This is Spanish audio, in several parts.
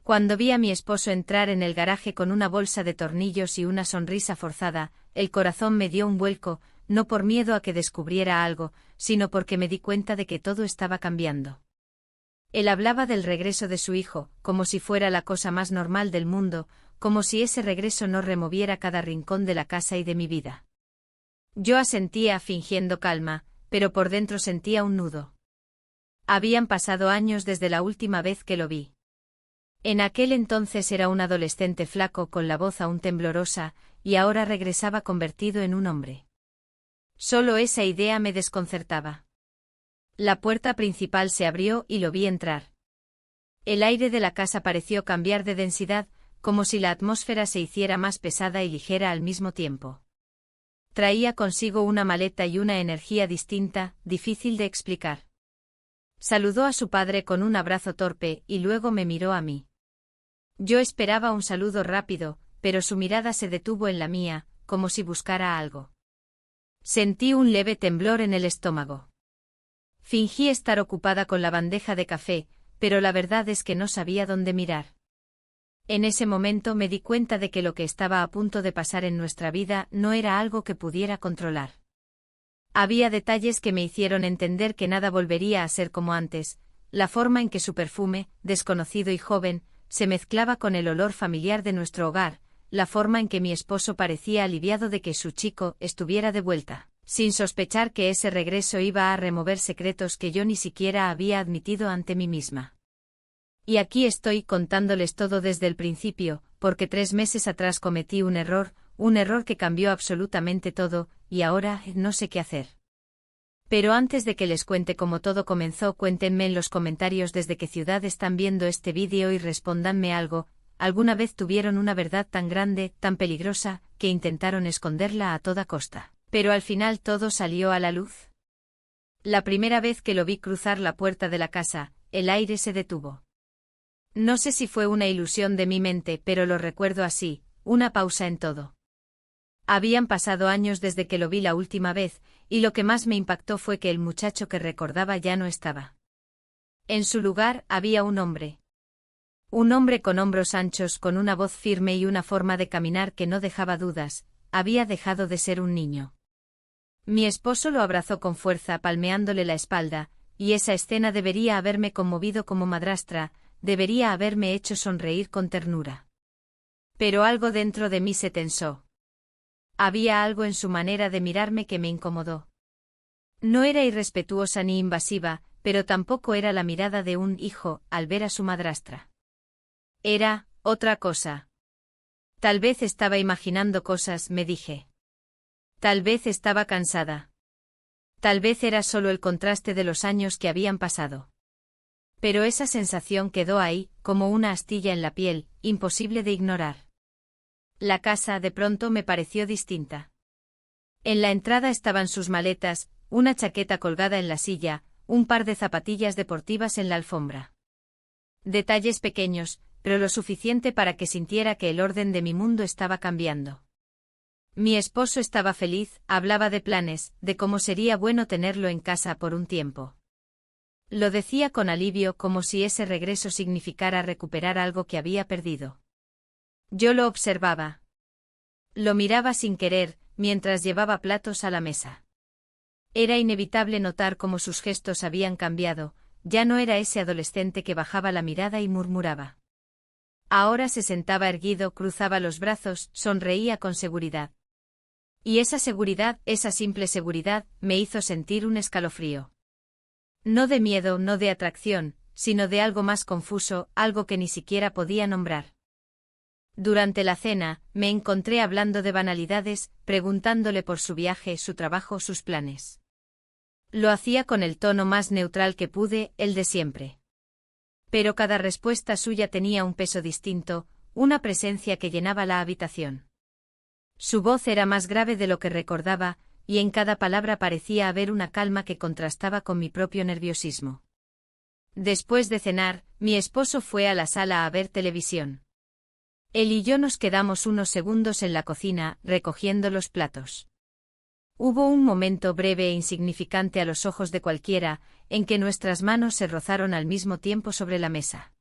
Cuando vi a mi esposo entrar en el garaje con una bolsa de tornillos y una sonrisa forzada, el corazón me dio un vuelco, no por miedo a que descubriera algo, sino porque me di cuenta de que todo estaba cambiando. Él hablaba del regreso de su hijo, como si fuera la cosa más normal del mundo, como si ese regreso no removiera cada rincón de la casa y de mi vida. Yo asentía fingiendo calma, pero por dentro sentía un nudo. Habían pasado años desde la última vez que lo vi. En aquel entonces era un adolescente flaco con la voz aún temblorosa, y ahora regresaba convertido en un hombre. Solo esa idea me desconcertaba. La puerta principal se abrió y lo vi entrar. El aire de la casa pareció cambiar de densidad, como si la atmósfera se hiciera más pesada y ligera al mismo tiempo. Traía consigo una maleta y una energía distinta, difícil de explicar. Saludó a su padre con un abrazo torpe y luego me miró a mí. Yo esperaba un saludo rápido, pero su mirada se detuvo en la mía, como si buscara algo. Sentí un leve temblor en el estómago. Fingí estar ocupada con la bandeja de café, pero la verdad es que no sabía dónde mirar. En ese momento me di cuenta de que lo que estaba a punto de pasar en nuestra vida no era algo que pudiera controlar. Había detalles que me hicieron entender que nada volvería a ser como antes, la forma en que su perfume, desconocido y joven, se mezclaba con el olor familiar de nuestro hogar, la forma en que mi esposo parecía aliviado de que su chico estuviera de vuelta, sin sospechar que ese regreso iba a remover secretos que yo ni siquiera había admitido ante mí misma. Y aquí estoy contándoles todo desde el principio, porque 3 meses atrás cometí un error que cambió absolutamente todo, y ahora no sé qué hacer. Pero antes de que les cuente cómo todo comenzó, cuéntenme en los comentarios desde qué ciudad están viendo este vídeo y respóndanme algo. ¿Alguna vez tuvieron una verdad tan grande, tan peligrosa, que intentaron esconderla a toda costa, pero al final todo salió a la luz? La primera vez que lo vi cruzar la puerta de la casa, el aire se detuvo. No sé si fue una ilusión de mi mente, pero lo recuerdo así, una pausa en todo. Habían pasado años desde que lo vi la última vez, y lo que más me impactó fue que el muchacho que recordaba ya no estaba. En su lugar había un hombre. Un hombre con hombros anchos, con una voz firme y una forma de caminar que no dejaba dudas, había dejado de ser un niño. Mi esposo lo abrazó con fuerza palmeándole la espalda, y esa escena debería haberme conmovido como madrastra, debería haberme hecho sonreír con ternura. Pero algo dentro de mí se tensó. Había algo en su manera de mirarme que me incomodó. No era irrespetuosa ni invasiva, pero tampoco era la mirada de un hijo al ver a su madrastra. Era otra cosa. Tal vez estaba imaginando cosas, me dije. Tal vez estaba cansada. Tal vez era solo el contraste de los años que habían pasado. Pero esa sensación quedó ahí, como una astilla en la piel, imposible de ignorar. La casa de pronto me pareció distinta. En la entrada estaban sus maletas, una chaqueta colgada en la silla, un par de zapatillas deportivas en la alfombra. Detalles pequeños, pero lo suficiente para que sintiera que el orden de mi mundo estaba cambiando. Mi esposo estaba feliz, hablaba de planes, de cómo sería bueno tenerlo en casa por un tiempo. Lo decía con alivio, como si ese regreso significara recuperar algo que había perdido. Yo lo observaba. Lo miraba sin querer, mientras llevaba platos a la mesa. Era inevitable notar cómo sus gestos habían cambiado, ya no era ese adolescente que bajaba la mirada y murmuraba. Ahora se sentaba erguido, cruzaba los brazos, sonreía con seguridad. Y esa seguridad, esa simple seguridad, me hizo sentir un escalofrío. No de miedo, no de atracción, sino de algo más confuso, algo que ni siquiera podía nombrar. Durante la cena, me encontré hablando de banalidades, preguntándole por su viaje, su trabajo, sus planes. Lo hacía con el tono más neutral que pude, el de siempre. Pero cada respuesta suya tenía un peso distinto, una presencia que llenaba la habitación. Su voz era más grave de lo que recordaba, y en cada palabra parecía haber una calma que contrastaba con mi propio nerviosismo. Después de cenar, mi esposo fue a la sala a ver televisión. Él y yo nos quedamos unos segundos en la cocina, recogiendo los platos. Hubo un momento breve e insignificante a los ojos de cualquiera, en que nuestras manos se rozaron al mismo tiempo sobre la mesa.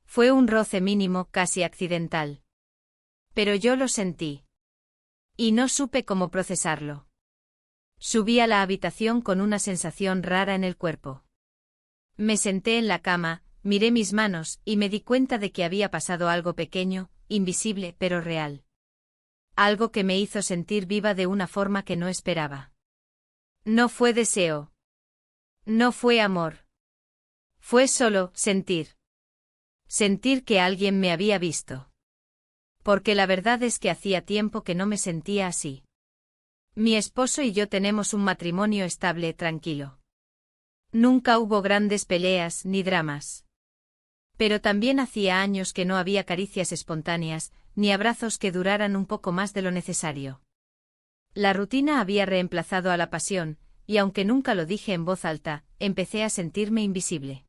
Fue un roce mínimo, casi accidental. Pero yo lo sentí. Y no supe cómo procesarlo. Subí a la habitación con una sensación rara en el cuerpo. Me senté en la cama, miré mis manos y me di cuenta de que había pasado algo pequeño, invisible pero real. Algo que me hizo sentir viva de una forma que no esperaba. No fue deseo. No fue amor. Fue solo sentir. Sentir que alguien me había visto. Porque la verdad es que hacía tiempo que no me sentía así. Mi esposo y yo tenemos un matrimonio estable, tranquilo. Nunca hubo grandes peleas ni dramas. Pero también hacía años que no había caricias espontáneas, ni abrazos que duraran un poco más de lo necesario. La rutina había reemplazado a la pasión, y aunque nunca lo dije en voz alta, empecé a sentirme invisible.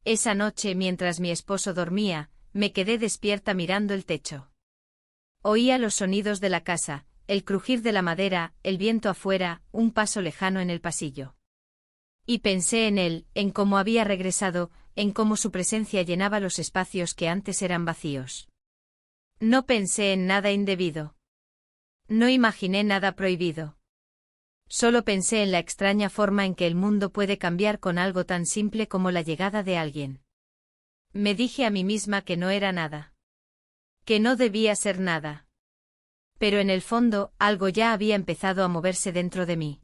Esa noche, mientras mi esposo dormía, me quedé despierta mirando el techo. Oía los sonidos de la casa, el crujir de la madera, el viento afuera, un paso lejano en el pasillo. Y pensé en él, en cómo había regresado, en cómo su presencia llenaba los espacios que antes eran vacíos. No pensé en nada indebido. No imaginé nada prohibido. Solo pensé en la extraña forma en que el mundo puede cambiar con algo tan simple como la llegada de alguien. Me dije a mí misma que no era nada. Que no debía ser nada. Pero en el fondo, algo ya había empezado a moverse dentro de mí.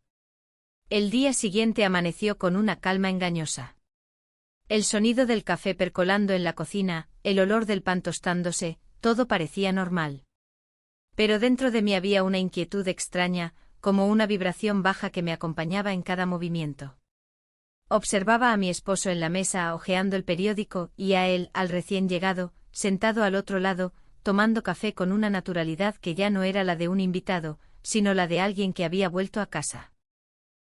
El día siguiente amaneció con una calma engañosa. El sonido del café percolando en la cocina, el olor del pan tostándose, todo parecía normal. Pero dentro de mí había una inquietud extraña, como una vibración baja que me acompañaba en cada movimiento. Observaba a mi esposo en la mesa hojeando el periódico y a él, al recién llegado, sentado al otro lado, tomando café con una naturalidad que ya no era la de un invitado, sino la de alguien que había vuelto a casa.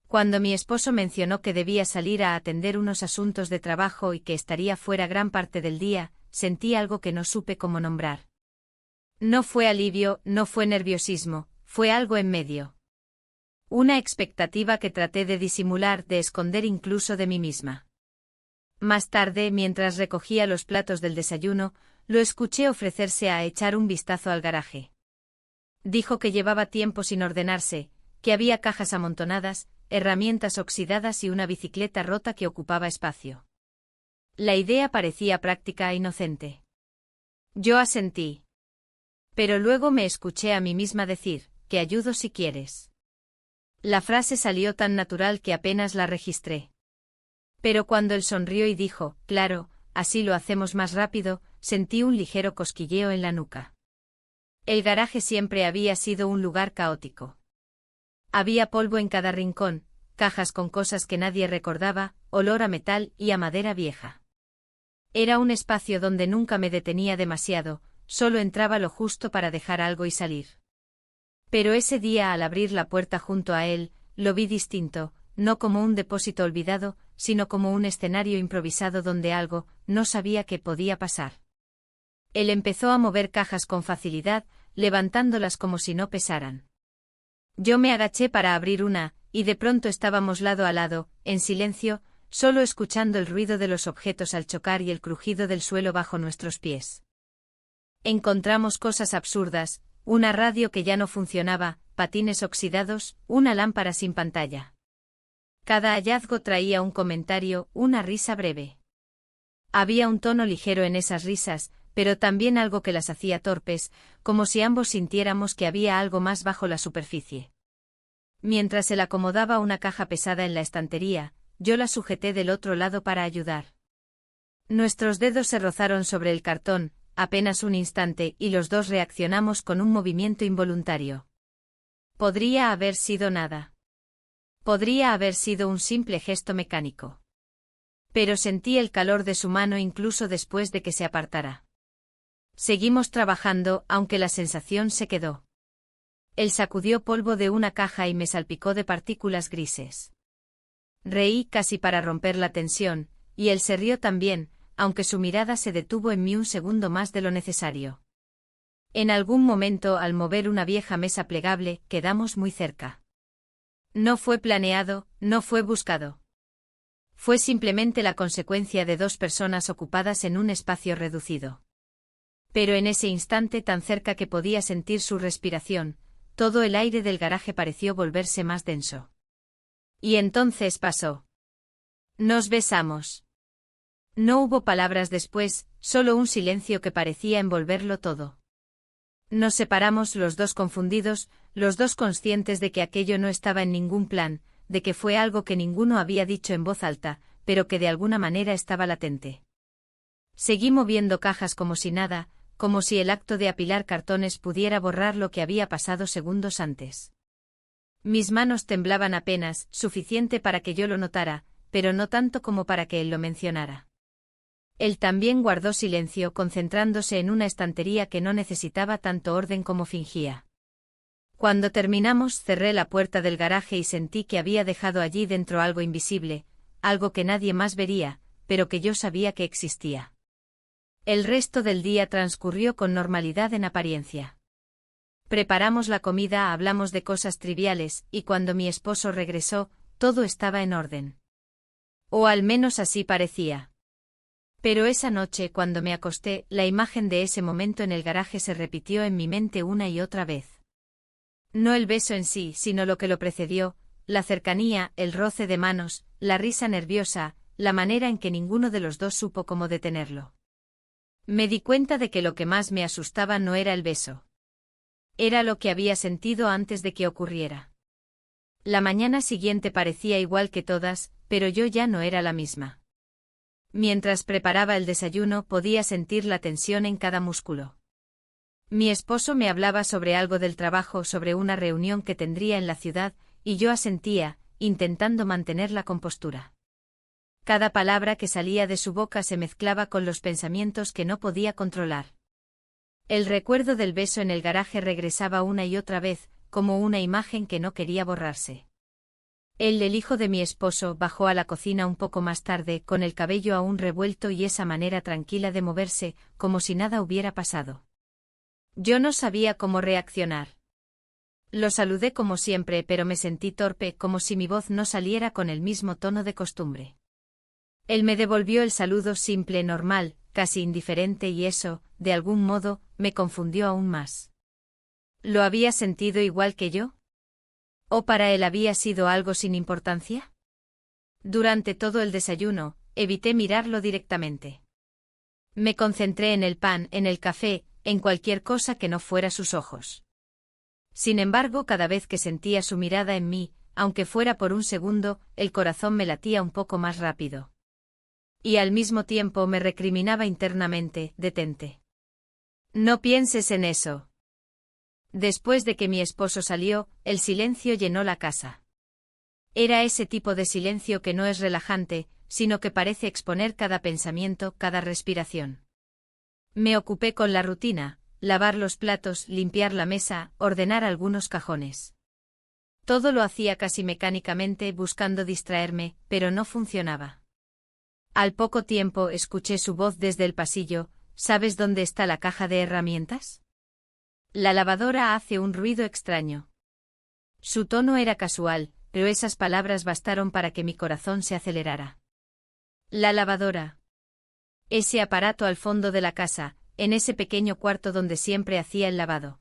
Cuando mi esposo mencionó que debía salir a atender unos asuntos de trabajo y que estaría fuera gran parte del día, sentí algo que no supe cómo nombrar. No fue alivio, no fue nerviosismo, fue algo en medio. Una expectativa que traté de disimular, de esconder incluso de mí misma. Más tarde, mientras recogía los platos del desayuno, lo escuché ofrecerse a echar un vistazo al garaje. Dijo que llevaba tiempo sin ordenarse, que había cajas amontonadas, herramientas oxidadas y una bicicleta rota que ocupaba espacio. La idea parecía práctica e inocente. Yo asentí. Pero luego me escuché a mí misma decir, que ayudo si quieres. La frase salió tan natural que apenas la registré. Pero cuando él sonrió y dijo, claro, así lo hacemos más rápido, sentí un ligero cosquilleo en la nuca. El garaje siempre había sido un lugar caótico. Había polvo en cada rincón, cajas con cosas que nadie recordaba, olor a metal y a madera vieja. Era un espacio donde nunca me detenía demasiado, solo entraba lo justo para dejar algo y salir. Pero ese día, al abrir la puerta junto a él, lo vi distinto, no como un depósito olvidado, sino como un escenario improvisado donde algo, no sabía qué podía pasar. Él empezó a mover cajas con facilidad, levantándolas como si no pesaran. Yo me agaché para abrir una, y de pronto estábamos lado a lado, en silencio, solo escuchando el ruido de los objetos al chocar y el crujido del suelo bajo nuestros pies. Encontramos cosas absurdas, una radio que ya no funcionaba, patines oxidados, una lámpara sin pantalla. Cada hallazgo traía un comentario, una risa breve. Había un tono ligero en esas risas, pero también algo que las hacía torpes, como si ambos sintiéramos que había algo más bajo la superficie. Mientras él acomodaba una caja pesada en la estantería, yo la sujeté del otro lado para ayudar. Nuestros dedos se rozaron sobre el cartón, apenas un instante, y los dos reaccionamos con un movimiento involuntario. Podría haber sido nada. Podría haber sido un simple gesto mecánico. Pero sentí el calor de su mano incluso después de que se apartara. Seguimos trabajando, aunque la sensación se quedó. Él sacudió polvo de una caja y me salpicó de partículas grises. Reí casi para romper la tensión, y él se rió también, aunque su mirada se detuvo en mí un segundo más de lo necesario. En algún momento, al mover una vieja mesa plegable, quedamos muy cerca. No fue planeado, no fue buscado. Fue simplemente la consecuencia de dos personas ocupadas en un espacio reducido. Pero en ese instante tan cerca que podía sentir su respiración, todo el aire del garaje pareció volverse más denso. Y entonces pasó. Nos besamos. No hubo palabras después, solo un silencio que parecía envolverlo todo. Nos separamos los dos confundidos, los dos conscientes de que aquello no estaba en ningún plan, de que fue algo que ninguno había dicho en voz alta, pero que de alguna manera estaba latente. Seguí moviendo cajas como si nada, como si el acto de apilar cartones pudiera borrar lo que había pasado segundos antes. Mis manos temblaban apenas, suficiente para que yo lo notara, pero no tanto como para que él lo mencionara. Él también guardó silencio, concentrándose en una estantería que no necesitaba tanto orden como fingía. Cuando terminamos, cerré la puerta del garaje y sentí que había dejado allí dentro algo invisible, algo que nadie más vería, pero que yo sabía que existía. El resto del día transcurrió con normalidad en apariencia. Preparamos la comida, hablamos de cosas triviales, y cuando mi esposo regresó, todo estaba en orden. O al menos así parecía. Pero esa noche, cuando me acosté, la imagen de ese momento en el garaje se repitió en mi mente una y otra vez. No el beso en sí, sino lo que lo precedió, la cercanía, el roce de manos, la risa nerviosa, la manera en que ninguno de los dos supo cómo detenerlo. Me di cuenta de que lo que más me asustaba no era el beso. Era lo que había sentido antes de que ocurriera. La mañana siguiente parecía igual que todas, pero yo ya no era la misma. Mientras preparaba el desayuno podía sentir la tensión en cada músculo. Mi esposo me hablaba sobre algo del trabajo, sobre una reunión que tendría en la ciudad, y yo asentía, intentando mantener la compostura. Cada palabra que salía de su boca se mezclaba con los pensamientos que no podía controlar. El recuerdo del beso en el garaje regresaba una y otra vez, como una imagen que no quería borrarse. Él, el hijo de mi esposo, bajó a la cocina un poco más tarde, con el cabello aún revuelto y esa manera tranquila de moverse, como si nada hubiera pasado. Yo no sabía cómo reaccionar. Lo saludé como siempre, pero me sentí torpe, como si mi voz no saliera con el mismo tono de costumbre. Él me devolvió el saludo simple, normal, casi indiferente, y eso, de algún modo, me confundió aún más. ¿Lo había sentido igual que yo? ¿O para él había sido algo sin importancia? Durante todo el desayuno, evité mirarlo directamente. Me concentré en el pan, en el café, en cualquier cosa que no fuera sus ojos. Sin embargo, cada vez que sentía su mirada en mí, aunque fuera por un segundo, el corazón me latía un poco más rápido. Y al mismo tiempo me recriminaba internamente: detente. No pienses en eso. Después de que mi esposo salió, el silencio llenó la casa. Era ese tipo de silencio que no es relajante, sino que parece exponer cada pensamiento, cada respiración. Me ocupé con la rutina: lavar los platos, limpiar la mesa, ordenar algunos cajones. Todo lo hacía casi mecánicamente, buscando distraerme, pero no funcionaba. Al poco tiempo escuché su voz desde el pasillo: ¿sabes dónde está la caja de herramientas? La lavadora hace un ruido extraño. Su tono era casual, pero esas palabras bastaron para que mi corazón se acelerara. La lavadora. Ese aparato al fondo de la casa, en ese pequeño cuarto donde siempre hacía el lavado.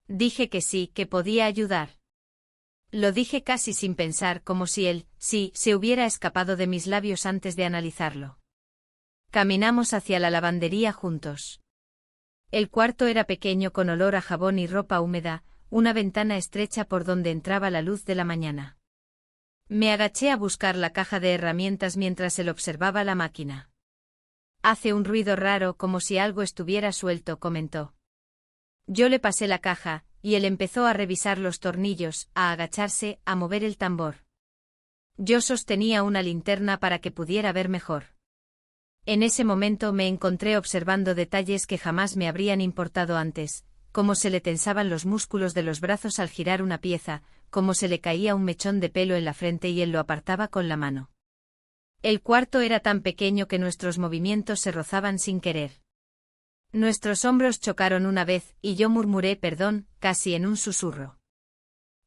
Dije que sí, que podía ayudar. Lo dije casi sin pensar, como si el sí se hubiera escapado de mis labios antes de analizarlo. Caminamos hacia la lavandería juntos. El cuarto era pequeño, con olor a jabón y ropa húmeda, una ventana estrecha por donde entraba la luz de la mañana. Me agaché a buscar la caja de herramientas mientras él observaba la máquina. Hace un ruido raro, como si algo estuviera suelto, comentó. Yo le pasé la caja, y él empezó a revisar los tornillos, a agacharse, a mover el tambor. Yo sostenía una linterna para que pudiera ver mejor. En ese momento me encontré observando detalles que jamás me habrían importado antes: cómo se le tensaban los músculos de los brazos al girar una pieza, cómo se le caía un mechón de pelo en la frente y él lo apartaba con la mano. El cuarto era tan pequeño que nuestros movimientos se rozaban sin querer. Nuestros hombros chocaron una vez, y yo murmuré perdón, casi en un susurro.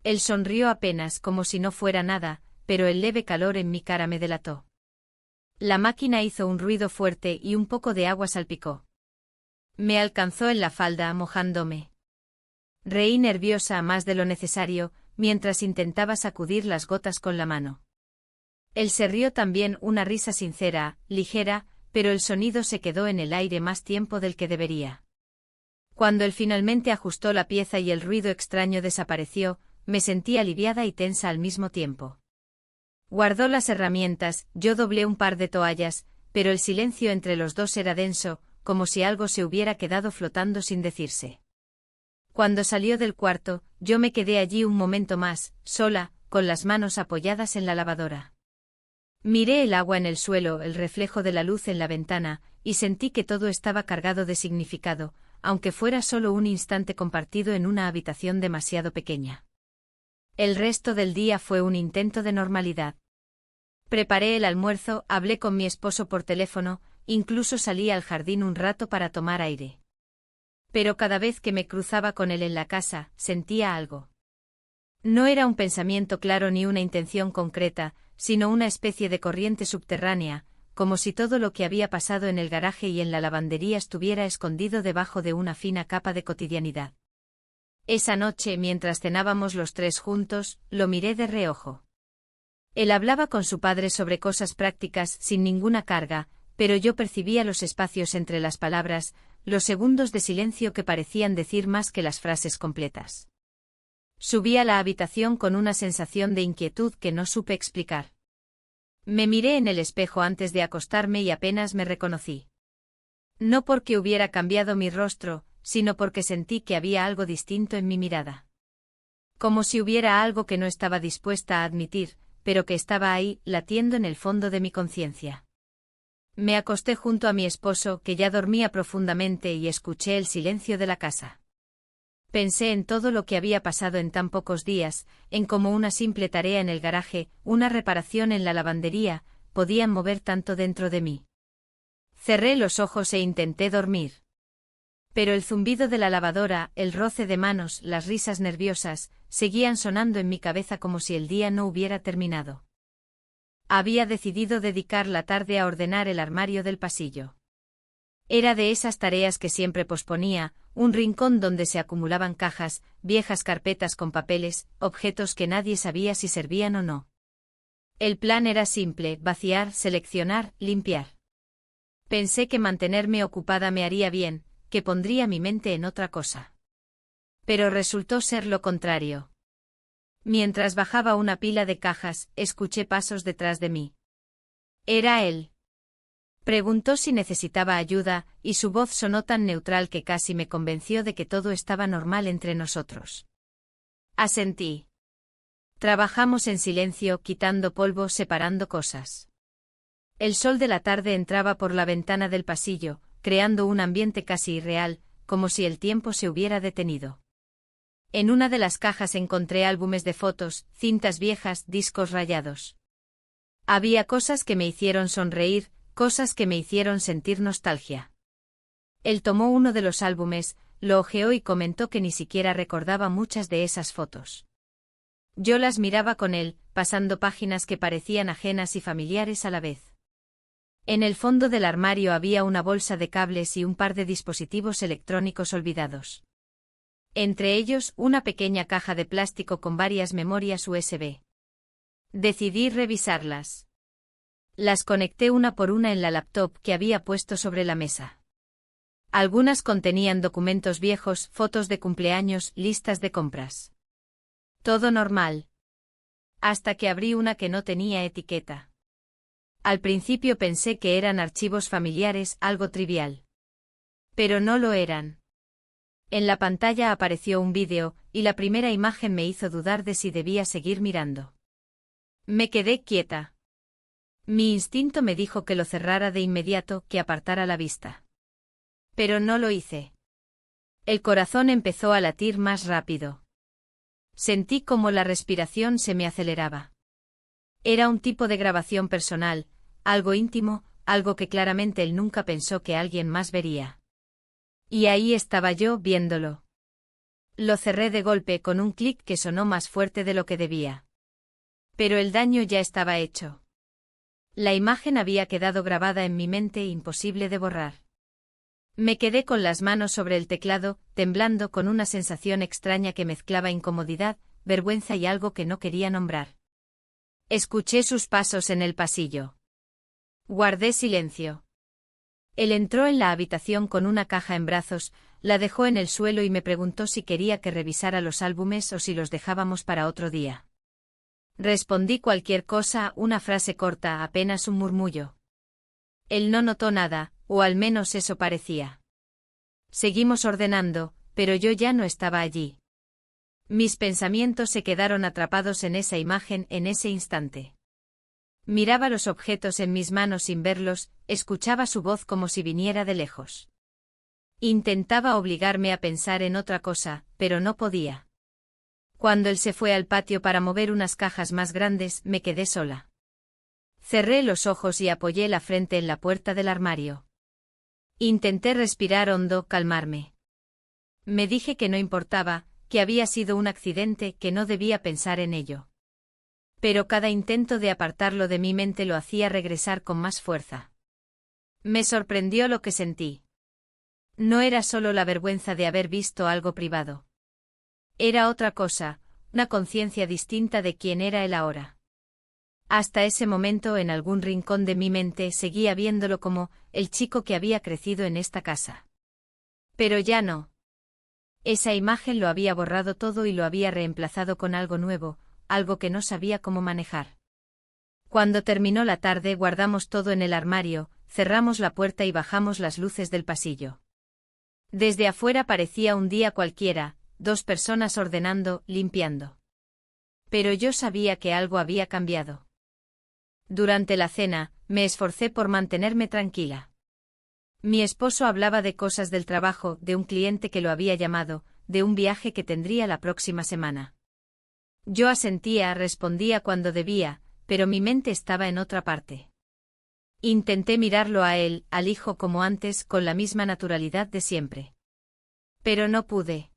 Él sonrió apenas, como si no fuera nada, pero el leve calor en mi cara me delató. La máquina hizo un ruido fuerte y un poco de agua salpicó. Me alcanzó en la falda, mojándome. Reí nerviosa más de lo necesario, mientras intentaba sacudir las gotas con la mano. Él se rió también, una risa sincera, ligera, pero el sonido se quedó en el aire más tiempo del que debería. Cuando él finalmente ajustó la pieza y el ruido extraño desapareció, me sentí aliviada y tensa al mismo tiempo. Guardó las herramientas, yo doblé un par de toallas, pero el silencio entre los dos era denso, como si algo se hubiera quedado flotando sin decirse. Cuando salió del cuarto, yo me quedé allí un momento más, sola, con las manos apoyadas en la lavadora. Miré el agua en el suelo, el reflejo de la luz en la ventana, y sentí que todo estaba cargado de significado, aunque fuera solo un instante compartido en una habitación demasiado pequeña. El resto del día fue un intento de normalidad. Preparé el almuerzo, hablé con mi esposo por teléfono, incluso salí al jardín un rato para tomar aire. Pero cada vez que me cruzaba con él en la casa, sentía algo. No era un pensamiento claro ni una intención concreta, sino una especie de corriente subterránea, como si todo lo que había pasado en el garaje y en la lavandería estuviera escondido debajo de una fina capa de cotidianidad. Esa noche, mientras cenábamos los tres juntos, lo miré de reojo. Él hablaba con su padre sobre cosas prácticas sin ninguna carga, pero yo percibía los espacios entre las palabras, los segundos de silencio que parecían decir más que las frases completas. Subí a la habitación con una sensación de inquietud que no supe explicar. Me miré en el espejo antes de acostarme y apenas me reconocí. No porque hubiera cambiado mi rostro, sino porque sentí que había algo distinto en mi mirada. Como si hubiera algo que no estaba dispuesta a admitir, pero que estaba ahí, latiendo en el fondo de mi conciencia. Me acosté junto a mi esposo, que ya dormía profundamente, y escuché el silencio de la casa. Pensé en todo lo que había pasado en tan pocos días, en cómo una simple tarea en el garaje, una reparación en la lavandería, podían mover tanto dentro de mí. Cerré los ojos e intenté dormir. Pero el zumbido de la lavadora, el roce de manos, las risas nerviosas, seguían sonando en mi cabeza como si el día no hubiera terminado. Había decidido dedicar la tarde a ordenar el armario del pasillo. Era de esas tareas que siempre posponía, un rincón donde se acumulaban cajas, viejas carpetas con papeles, objetos que nadie sabía si servían o no. El plan era simple: vaciar, seleccionar, limpiar. Pensé que mantenerme ocupada me haría bien, que pondría mi mente en otra cosa. Pero resultó ser lo contrario. Mientras bajaba una pila de cajas, escuché pasos detrás de mí. Era él. Preguntó si necesitaba ayuda, y su voz sonó tan neutral que casi me convenció de que todo estaba normal entre nosotros. Asentí. Trabajamos en silencio, quitando polvo, separando cosas. El sol de la tarde entraba por la ventana del pasillo, creando un ambiente casi irreal, como si el tiempo se hubiera detenido. En una de las cajas encontré álbumes de fotos, cintas viejas, discos rayados. Había cosas que me hicieron sonreír, cosas que me hicieron sentir nostalgia. Él tomó uno de los álbumes, lo hojeó y comentó que ni siquiera recordaba muchas de esas fotos. Yo las miraba con él, pasando páginas que parecían ajenas y familiares a la vez. En el fondo del armario había una bolsa de cables y un par de dispositivos electrónicos olvidados. Entre ellos, una pequeña caja de plástico con varias memorias USB. Decidí revisarlas. Las conecté una por una en la laptop que había puesto sobre la mesa. Algunas contenían documentos viejos, fotos de cumpleaños, listas de compras. Todo normal. Hasta que abrí una que no tenía etiqueta. Al principio pensé que eran archivos familiares, algo trivial. Pero no lo eran. En la pantalla apareció un vídeo, y la primera imagen me hizo dudar de si debía seguir mirando. Me quedé quieta. Mi instinto me dijo que lo cerrara de inmediato, que apartara la vista. Pero no lo hice. El corazón empezó a latir más rápido. Sentí como la respiración se me aceleraba. Era un tipo de grabación personal, algo íntimo, algo que claramente él nunca pensó que alguien más vería. Y ahí estaba yo viéndolo. Lo cerré de golpe con un clic que sonó más fuerte de lo que debía. Pero el daño ya estaba hecho. La imagen había quedado grabada en mi mente, imposible de borrar. Me quedé con las manos sobre el teclado, temblando con una sensación extraña que mezclaba incomodidad, vergüenza y algo que no quería nombrar. Escuché sus pasos en el pasillo. Guardé silencio. Él entró en la habitación con una caja en brazos, la dejó en el suelo y me preguntó si quería que revisara los álbumes o si los dejábamos para otro día. Respondí cualquier cosa, una frase corta, apenas un murmullo. Él no notó nada, o al menos eso parecía. Seguimos ordenando, pero yo ya no estaba allí. Mis pensamientos se quedaron atrapados en esa imagen en ese instante. Miraba los objetos en mis manos sin verlos, escuchaba su voz como si viniera de lejos. Intentaba obligarme a pensar en otra cosa, pero no podía. Cuando él se fue al patio para mover unas cajas más grandes, me quedé sola. Cerré los ojos y apoyé la frente en la puerta del armario. Intenté respirar hondo, calmarme. Me dije que no importaba, que había sido un accidente, que no debía pensar en ello. Pero cada intento de apartarlo de mi mente lo hacía regresar con más fuerza. Me sorprendió lo que sentí. No era solo la vergüenza de haber visto algo privado. Era otra cosa, una conciencia distinta de quién era él ahora. Hasta ese momento en algún rincón de mi mente seguía viéndolo como el chico que había crecido en esta casa. Pero ya no. Esa imagen lo había borrado todo y lo había reemplazado con algo nuevo, algo que no sabía cómo manejar. Cuando terminó la tarde guardamos todo en el armario, cerramos la puerta y bajamos las luces del pasillo. Desde afuera parecía un día cualquiera, 2 personas ordenando, limpiando. Pero yo sabía que algo había cambiado. Durante la cena, me esforcé por mantenerme tranquila. Mi esposo hablaba de cosas del trabajo, de un cliente que lo había llamado, de un viaje que tendría la próxima semana. Yo asentía, respondía cuando debía, pero mi mente estaba en otra parte. Intenté mirarlo a él, al hijo como antes, con la misma naturalidad de siempre. Pero no pude.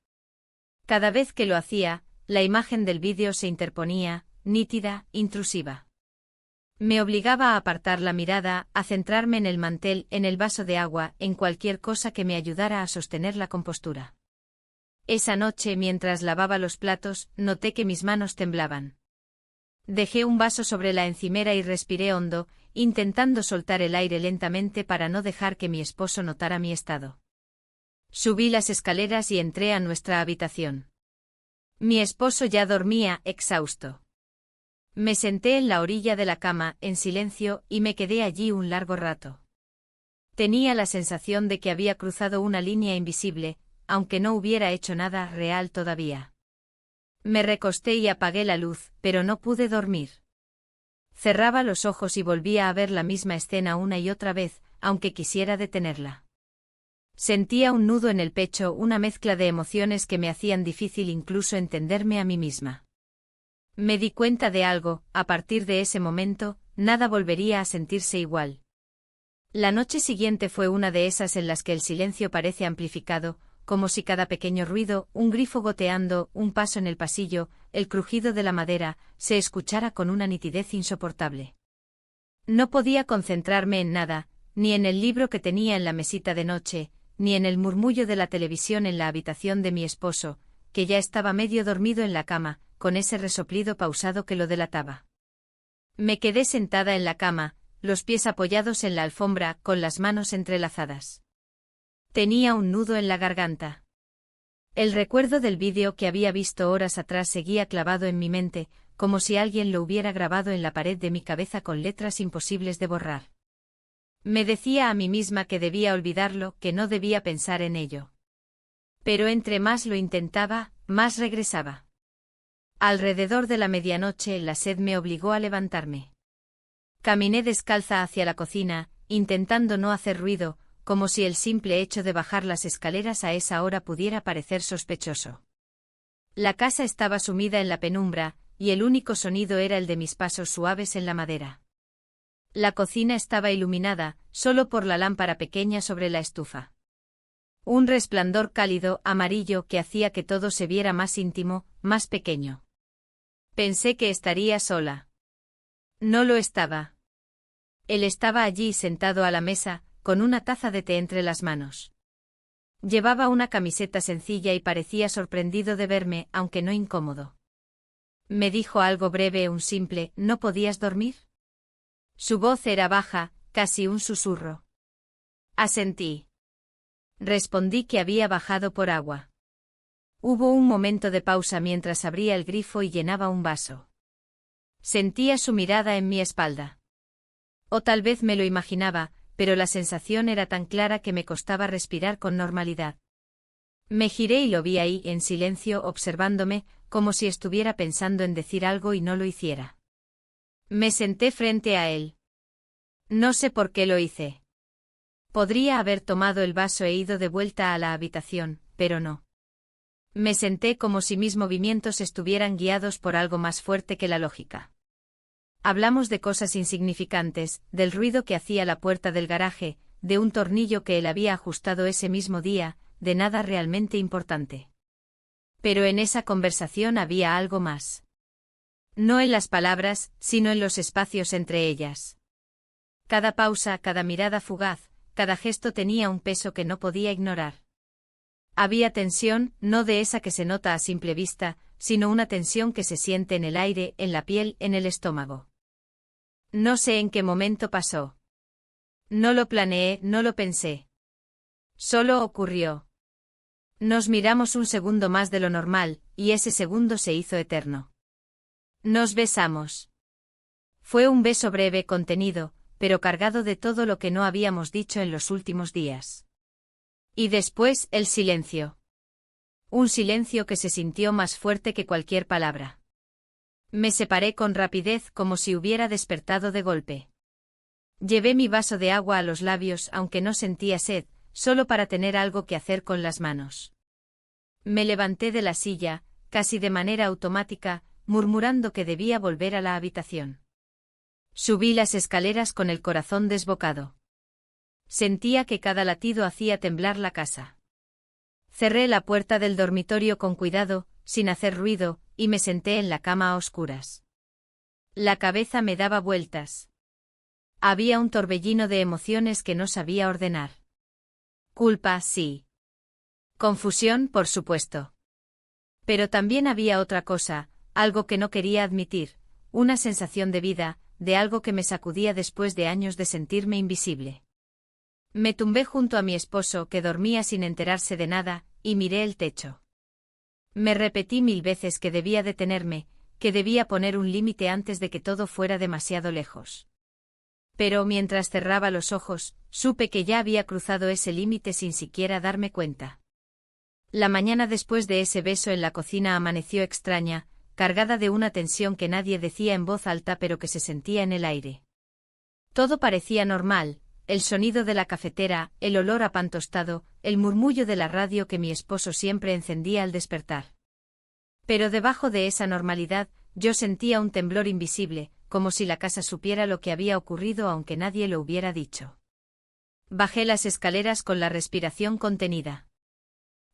Cada vez que lo hacía, la imagen del vídeo se interponía, nítida, intrusiva. Me obligaba a apartar la mirada, a centrarme en el mantel, en el vaso de agua, en cualquier cosa que me ayudara a sostener la compostura. Esa noche, mientras lavaba los platos, noté que mis manos temblaban. Dejé un vaso sobre la encimera y respiré hondo, intentando soltar el aire lentamente para no dejar que mi esposo notara mi estado. Subí las escaleras y entré a nuestra habitación. Mi esposo ya dormía, exhausto. Me senté en la orilla de la cama, en silencio, y me quedé allí un largo rato. Tenía la sensación de que había cruzado una línea invisible, aunque no hubiera hecho nada real todavía. Me recosté y apagué la luz, pero no pude dormir. Cerraba los ojos y volvía a ver la misma escena una y otra vez, aunque quisiera detenerla. Sentía un nudo en el pecho, una mezcla de emociones que me hacían difícil incluso entenderme a mí misma. Me di cuenta de algo, a partir de ese momento, nada volvería a sentirse igual. La noche siguiente fue una de esas en las que el silencio parece amplificado, como si cada pequeño ruido, un grifo goteando, un paso en el pasillo, el crujido de la madera, se escuchara con una nitidez insoportable. No podía concentrarme en nada, ni en el libro que tenía en la mesita de noche, ni en el murmullo de la televisión en la habitación de mi esposo, que ya estaba medio dormido en la cama, con ese resoplido pausado que lo delataba. Me quedé sentada en la cama, los pies apoyados en la alfombra, con las manos entrelazadas. Tenía un nudo en la garganta. El recuerdo del vídeo que había visto horas atrás seguía clavado en mi mente, como si alguien lo hubiera grabado en la pared de mi cabeza con letras imposibles de borrar. Me decía a mí misma que debía olvidarlo, que no debía pensar en ello. Pero entre más lo intentaba, más regresaba. Alrededor de la medianoche la sed me obligó a levantarme. Caminé descalza hacia la cocina, intentando no hacer ruido, como si el simple hecho de bajar las escaleras a esa hora pudiera parecer sospechoso. La casa estaba sumida en la penumbra, y el único sonido era el de mis pasos suaves en la madera. La cocina estaba iluminada, solo por la lámpara pequeña sobre la estufa. Un resplandor cálido, amarillo, que hacía que todo se viera más íntimo, más pequeño. Pensé que estaría sola. No lo estaba. Él estaba allí sentado a la mesa, con una taza de té entre las manos. Llevaba una camiseta sencilla y parecía sorprendido de verme, aunque no incómodo. Me dijo algo breve, un simple, ¿no podías dormir? Su voz era baja, casi un susurro. Asentí. Respondí que había bajado por agua. Hubo un momento de pausa mientras abría el grifo y llenaba un vaso. Sentía su mirada en mi espalda. O tal vez me lo imaginaba, pero la sensación era tan clara que me costaba respirar con normalidad. Me giré y lo vi ahí, en silencio, observándome, como si estuviera pensando en decir algo y no lo hiciera. Me senté frente a él. No sé por qué lo hice. Podría haber tomado el vaso e ido de vuelta a la habitación, pero no. Me senté como si mis movimientos estuvieran guiados por algo más fuerte que la lógica. Hablamos de cosas insignificantes, del ruido que hacía la puerta del garaje, de un tornillo que él había ajustado ese mismo día, de nada realmente importante. Pero en esa conversación había algo más. No en las palabras, sino en los espacios entre ellas. Cada pausa, cada mirada fugaz, cada gesto tenía un peso que no podía ignorar. Había tensión, no de esa que se nota a simple vista, sino una tensión que se siente en el aire, en la piel, en el estómago. No sé en qué momento pasó. No lo planeé, no lo pensé. Solo ocurrió. Nos miramos un segundo más de lo normal, y ese segundo se hizo eterno. Nos besamos. Fue un beso breve, contenido, pero cargado de todo lo que no habíamos dicho en los últimos días. Y después, el silencio. Un silencio que se sintió más fuerte que cualquier palabra. Me separé con rapidez como si hubiera despertado de golpe. Llevé mi vaso de agua a los labios aunque no sentía sed, solo para tener algo que hacer con las manos. Me levanté de la silla, casi de manera automática, murmurando que debía volver a la habitación. Subí las escaleras con el corazón desbocado. Sentía que cada latido hacía temblar la casa. Cerré la puerta del dormitorio con cuidado, sin hacer ruido, y me senté en la cama a oscuras. La cabeza me daba vueltas. Había un torbellino de emociones que no sabía ordenar. Culpa, sí. Confusión, por supuesto. Pero también había otra cosa, algo que no quería admitir, una sensación de vida, de algo que me sacudía después de años de sentirme invisible. Me tumbé junto a mi esposo, que dormía sin enterarse de nada, y miré el techo. Me repetí 1000 veces que debía detenerme, que debía poner un límite antes de que todo fuera demasiado lejos. Pero mientras cerraba los ojos, supe que ya había cruzado ese límite sin siquiera darme cuenta. La mañana después de ese beso en la cocina amaneció extraña, cargada de una tensión que nadie decía en voz alta pero que se sentía en el aire. Todo parecía normal, el sonido de la cafetera, el olor a pan tostado, el murmullo de la radio que mi esposo siempre encendía al despertar. Pero debajo de esa normalidad, yo sentía un temblor invisible, como si la casa supiera lo que había ocurrido aunque nadie lo hubiera dicho. Bajé las escaleras con la respiración contenida.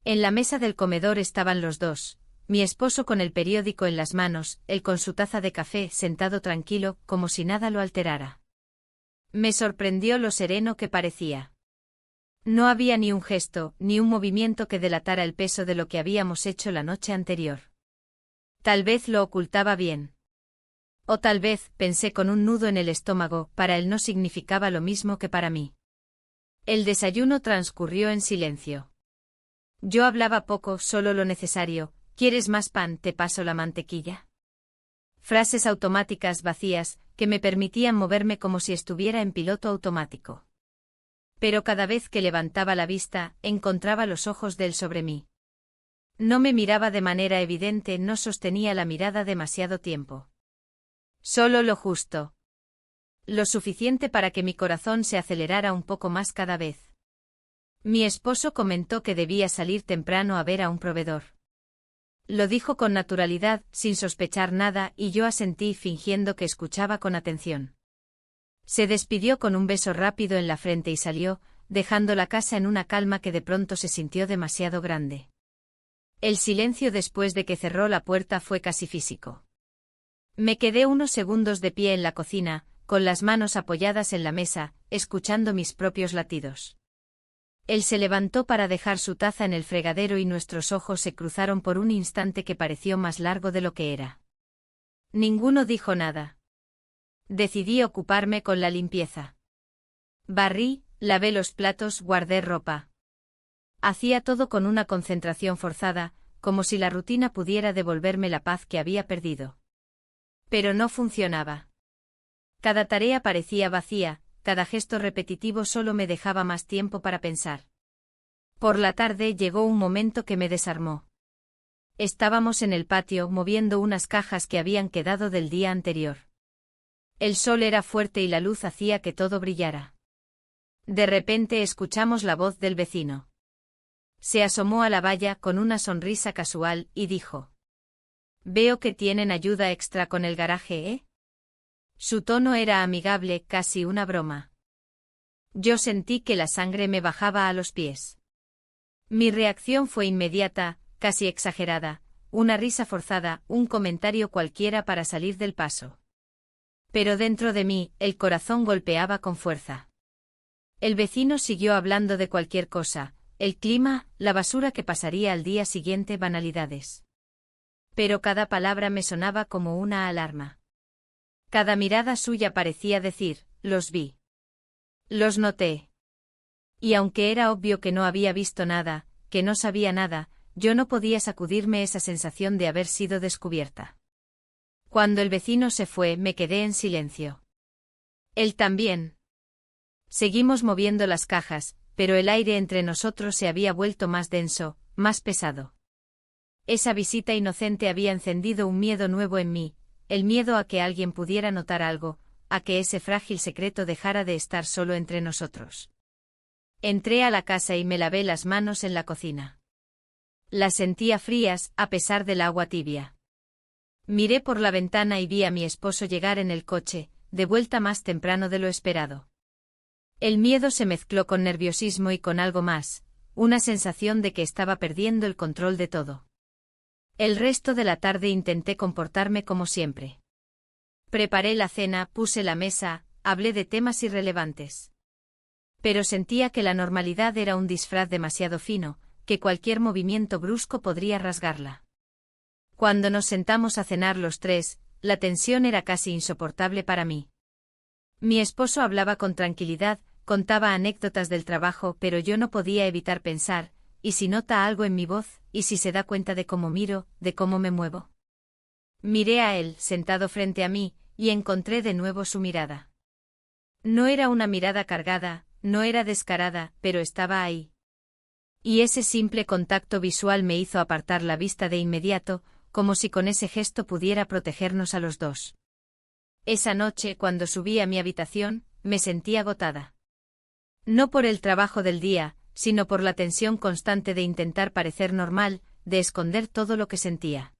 En la mesa del comedor estaban los dos, mi esposo con el periódico en las manos, él con su taza de café, sentado tranquilo, como si nada lo alterara. Me sorprendió lo sereno que parecía. No había ni un gesto, ni un movimiento que delatara el peso de lo que habíamos hecho la noche anterior. Tal vez lo ocultaba bien. O tal vez, pensé con un nudo en el estómago, para él no significaba lo mismo que para mí. El desayuno transcurrió en silencio. Yo hablaba poco, solo lo necesario. ¿Quieres más pan? ¿Te paso la mantequilla? Frases automáticas vacías, que me permitían moverme como si estuviera en piloto automático. Pero cada vez que levantaba la vista, encontraba los ojos de él sobre mí. No me miraba de manera evidente, no sostenía la mirada demasiado tiempo. Solo lo justo. Lo suficiente para que mi corazón se acelerara un poco más cada vez. Mi esposo comentó que debía salir temprano a ver a un proveedor. Lo dijo con naturalidad, sin sospechar nada, y yo asentí fingiendo que escuchaba con atención. Se despidió con un beso rápido en la frente y salió, dejando la casa en una calma que de pronto se sintió demasiado grande. El silencio después de que cerró la puerta fue casi físico. Me quedé unos segundos de pie en la cocina, con las manos apoyadas en la mesa, escuchando mis propios latidos. Él se levantó para dejar su taza en el fregadero y nuestros ojos se cruzaron por un instante que pareció más largo de lo que era. Ninguno dijo nada. Decidí ocuparme con la limpieza. Barrí, lavé los platos, guardé ropa. Hacía todo con una concentración forzada, como si la rutina pudiera devolverme la paz que había perdido. Pero no funcionaba. Cada tarea parecía vacía, cada gesto repetitivo solo me dejaba más tiempo para pensar. Por la tarde llegó un momento que me desarmó. Estábamos en el patio moviendo unas cajas que habían quedado del día anterior. El sol era fuerte y la luz hacía que todo brillara. De repente escuchamos la voz del vecino. Se asomó a la valla con una sonrisa casual y dijo: «Veo que tienen ayuda extra con el garaje, ¿eh?». Su tono era amigable, casi una broma. Yo sentí que la sangre me bajaba a los pies. Mi reacción fue inmediata, casi exagerada, una risa forzada, un comentario cualquiera para salir del paso. Pero dentro de mí, el corazón golpeaba con fuerza. El vecino siguió hablando de cualquier cosa, el clima, la basura que pasaría al día siguiente, banalidades. Pero cada palabra me sonaba como una alarma. Cada mirada suya parecía decir: «Los vi. Los noté». Y aunque era obvio que no había visto nada, que no sabía nada, yo no podía sacudirme esa sensación de haber sido descubierta. Cuando el vecino se fue, me quedé en silencio. Él también. Seguimos moviendo las cajas, pero el aire entre nosotros se había vuelto más denso, más pesado. Esa visita inocente había encendido un miedo nuevo en mí, el miedo a que alguien pudiera notar algo, a que ese frágil secreto dejara de estar solo entre nosotros. Entré a la casa y me lavé las manos en la cocina. Las sentía frías, a pesar del agua tibia. Miré por la ventana y vi a mi esposo llegar en el coche, de vuelta más temprano de lo esperado. El miedo se mezcló con nerviosismo y con algo más, una sensación de que estaba perdiendo el control de todo. El resto de la tarde intenté comportarme como siempre. Preparé la cena, puse la mesa, hablé de temas irrelevantes. Pero sentía que la normalidad era un disfraz demasiado fino, que cualquier movimiento brusco podría rasgarla. Cuando nos sentamos a cenar los tres, la tensión era casi insoportable para mí. Mi esposo hablaba con tranquilidad, contaba anécdotas del trabajo, pero yo no podía evitar pensar: ¿y si nota algo en mi voz? ¿Y si se da cuenta de cómo miro, de cómo me muevo? Miré a él, sentado frente a mí, y encontré de nuevo su mirada. No era una mirada cargada, no era descarada, pero estaba ahí. Y ese simple contacto visual me hizo apartar la vista de inmediato, como si con ese gesto pudiera protegernos a los dos. Esa noche, cuando subí a mi habitación, me sentí agotada. No por el trabajo del día, sino por la tensión constante de intentar parecer normal, de esconder todo lo que sentía.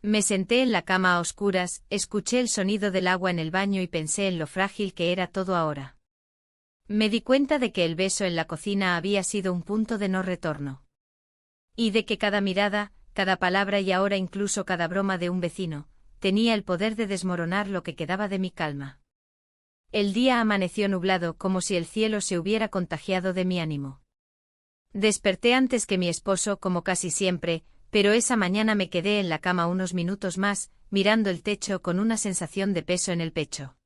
Me senté en la cama a oscuras, escuché el sonido del agua en el baño y pensé en lo frágil que era todo ahora. Me di cuenta de que el beso en la cocina había sido un punto de no retorno. Y de que cada mirada, cada palabra y ahora incluso cada broma de un vecino, tenía el poder de desmoronar lo que quedaba de mi calma. El día amaneció nublado, como si el cielo se hubiera contagiado de mi ánimo. Desperté antes que mi esposo, como casi siempre, pero esa mañana me quedé en la cama unos minutos más, mirando el techo con una sensación de peso en el pecho.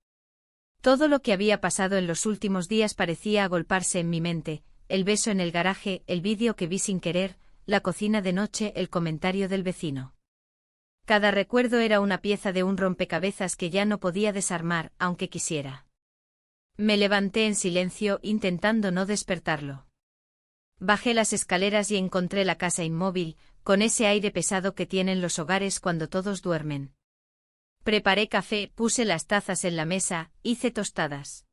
Todo lo que había pasado en los últimos días parecía agolparse en mi mente: el beso en el garaje, el vídeo que vi sin querer, la cocina de noche, el comentario del vecino. Cada recuerdo era una pieza de un rompecabezas que ya no podía desarmar, aunque quisiera. Me levanté en silencio, intentando no despertarlo. Bajé las escaleras y encontré la casa inmóvil, con ese aire pesado que tienen los hogares cuando todos duermen. Preparé café, puse las tazas en la mesa, hice tostadas.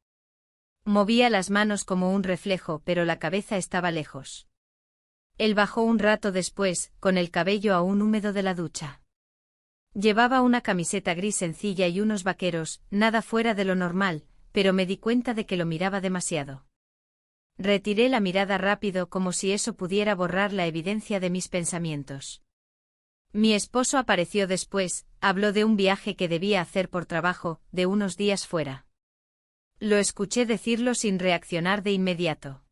Movía las manos como un reflejo, pero la cabeza estaba lejos. Él bajó un rato después, con el cabello aún húmedo de la ducha. Llevaba una camiseta gris sencilla y unos vaqueros, nada fuera de lo normal, pero me di cuenta de que lo miraba demasiado. Retiré la mirada rápido, como si eso pudiera borrar la evidencia de mis pensamientos. Mi esposo apareció después, habló de un viaje que debía hacer por trabajo, de unos días fuera. Lo escuché decirlo sin reaccionar de inmediato.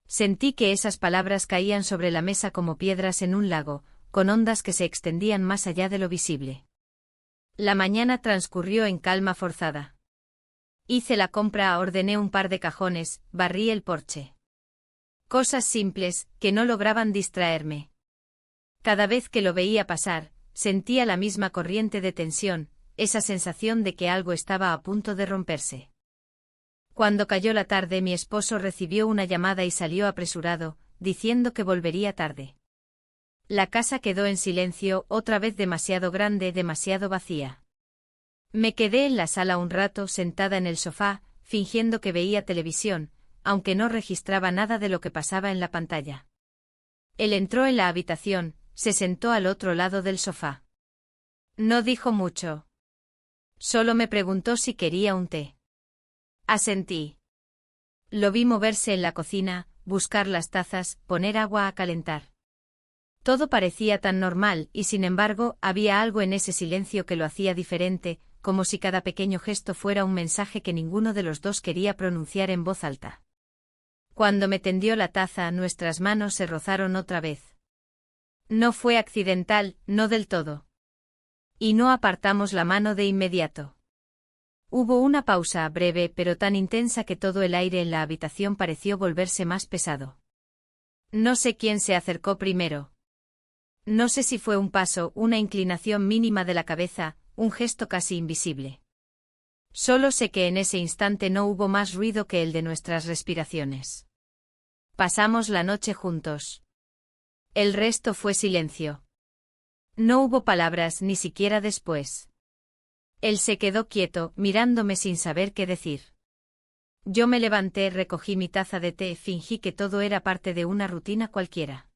Sentí que esas palabras caían sobre la mesa como piedras en un lago, con ondas que se extendían más allá de lo visible. La mañana transcurrió en calma forzada. Hice la compra, ordené un par de cajones, barrí el porche. Cosas simples, que no lograban distraerme. Cada vez que lo veía pasar, sentía la misma corriente de tensión, esa sensación de que algo estaba a punto de romperse. Cuando cayó la tarde, mi esposo recibió una llamada y salió apresurado, diciendo que volvería tarde. La casa quedó en silencio, otra vez demasiado grande, demasiado vacía. Me quedé en la sala un rato sentada en el sofá, fingiendo que veía televisión, aunque no registraba nada de lo que pasaba en la pantalla. Él entró en la habitación, se sentó al otro lado del sofá. No dijo mucho. Solo me preguntó si quería un té. Asentí. Lo vi moverse en la cocina, buscar las tazas, poner agua a calentar. Todo parecía tan normal y sin embargo había algo en ese silencio que lo hacía diferente, como si cada pequeño gesto fuera un mensaje que ninguno de los dos quería pronunciar en voz alta. Cuando me tendió la taza, nuestras manos se rozaron otra vez. No fue accidental, no del todo. Y no apartamos la mano de inmediato. Hubo una pausa breve pero tan intensa que todo el aire en la habitación pareció volverse más pesado. No sé quién se acercó primero. No sé si fue un paso, una inclinación mínima de la cabeza, un gesto casi invisible. Solo sé que en ese instante no hubo más ruido que el de nuestras respiraciones. Pasamos la noche juntos. El resto fue silencio. No hubo palabras ni siquiera después. Él se quedó quieto, mirándome sin saber qué decir. Yo me levanté, recogí mi taza de té, fingí que todo era parte de una rutina cualquiera.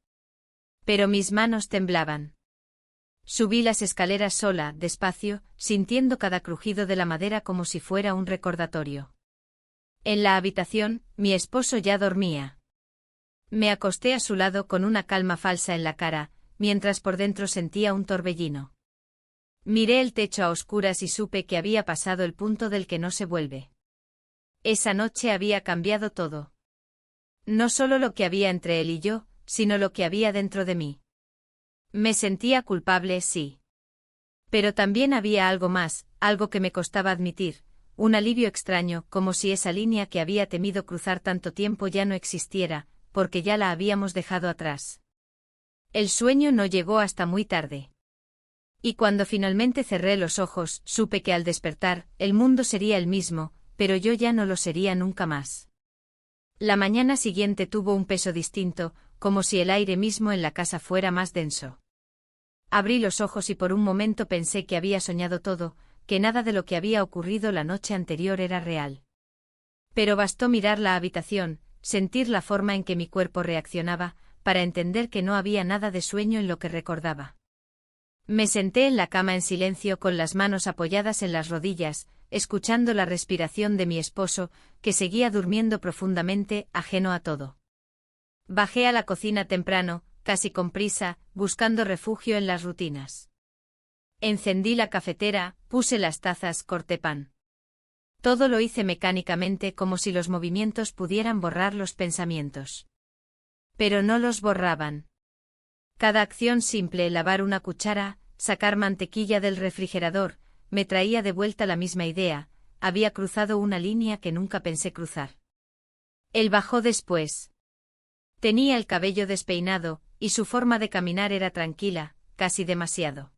Pero mis manos temblaban. Subí las escaleras sola, despacio, sintiendo cada crujido de la madera como si fuera un recordatorio. En la habitación, mi esposo ya dormía. Me acosté a su lado con una calma falsa en la cara, mientras por dentro sentía un torbellino. Miré el techo a oscuras y supe que había pasado el punto del que no se vuelve. Esa noche había cambiado todo. No solo lo que había entre él y yo, sino lo que había dentro de mí. Me sentía culpable, sí. Pero también había algo más, algo que me costaba admitir, un alivio extraño, como si esa línea que había temido cruzar tanto tiempo ya no existiera, porque ya la habíamos dejado atrás. El sueño no llegó hasta muy tarde. Y cuando finalmente cerré los ojos, supe que al despertar, el mundo sería el mismo, pero yo ya no lo sería nunca más. La mañana siguiente tuvo un peso distinto, como si el aire mismo en la casa fuera más denso. Abrí los ojos y por un momento pensé que había soñado todo, que nada de lo que había ocurrido la noche anterior era real. Pero bastó mirar la habitación, sentir la forma en que mi cuerpo reaccionaba, para entender que no había nada de sueño en lo que recordaba. Me senté en la cama en silencio con las manos apoyadas en las rodillas, escuchando la respiración de mi esposo, que seguía durmiendo profundamente, ajeno a todo. Bajé a la cocina temprano, casi con prisa, buscando refugio en las rutinas. Encendí la cafetera, puse las tazas, corté pan. Todo lo hice mecánicamente como si los movimientos pudieran borrar los pensamientos. Pero no los borraban. Cada acción simple, lavar una cuchara, sacar mantequilla del refrigerador, me traía de vuelta la misma idea, había cruzado una línea que nunca pensé cruzar. Él bajó después. Tenía el cabello despeinado, y su forma de caminar era tranquila, casi demasiado.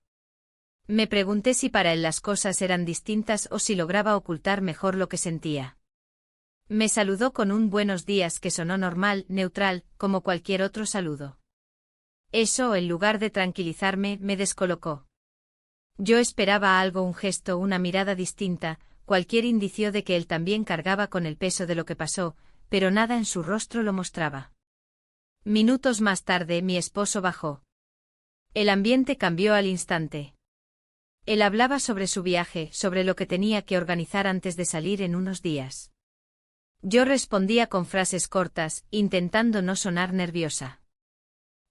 Me pregunté si para él las cosas eran distintas o si lograba ocultar mejor lo que sentía. Me saludó con un buenos días que sonó normal, neutral, como cualquier otro saludo. Eso, en lugar de tranquilizarme, me descolocó. Yo esperaba algo, un gesto, una mirada distinta, cualquier indicio de que él también cargaba con el peso de lo que pasó, pero nada en su rostro lo mostraba. Minutos más tarde, mi esposo bajó. El ambiente cambió al instante. Él hablaba sobre su viaje, sobre lo que tenía que organizar antes de salir en unos días. Yo respondía con frases cortas, intentando no sonar nerviosa.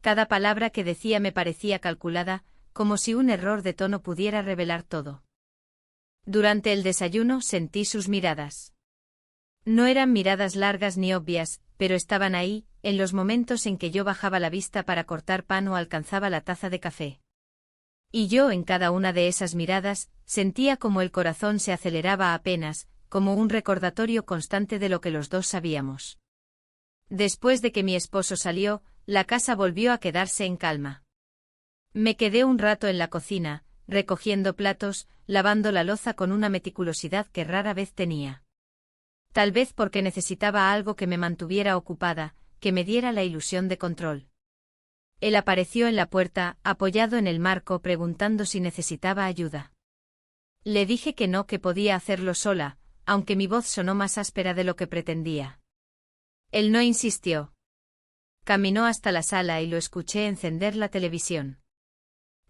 Cada palabra que decía me parecía calculada, como si un error de tono pudiera revelar todo. Durante el desayuno sentí sus miradas. No eran miradas largas ni obvias, pero estaban ahí, en los momentos en que yo bajaba la vista para cortar pan o alcanzaba la taza de café. Y yo en cada una de esas miradas, sentía como el corazón se aceleraba apenas, como un recordatorio constante de lo que los dos sabíamos. Después de que mi esposo salió, la casa volvió a quedarse en calma. Me quedé un rato en la cocina, recogiendo platos, lavando la loza con una meticulosidad que rara vez tenía. Tal vez porque necesitaba algo que me mantuviera ocupada, que me diera la ilusión de control. Él apareció en la puerta, apoyado en el marco, preguntando si necesitaba ayuda. Le dije que no, que podía hacerlo sola, aunque mi voz sonó más áspera de lo que pretendía. Él no insistió. Caminó hasta la sala y lo escuché encender la televisión.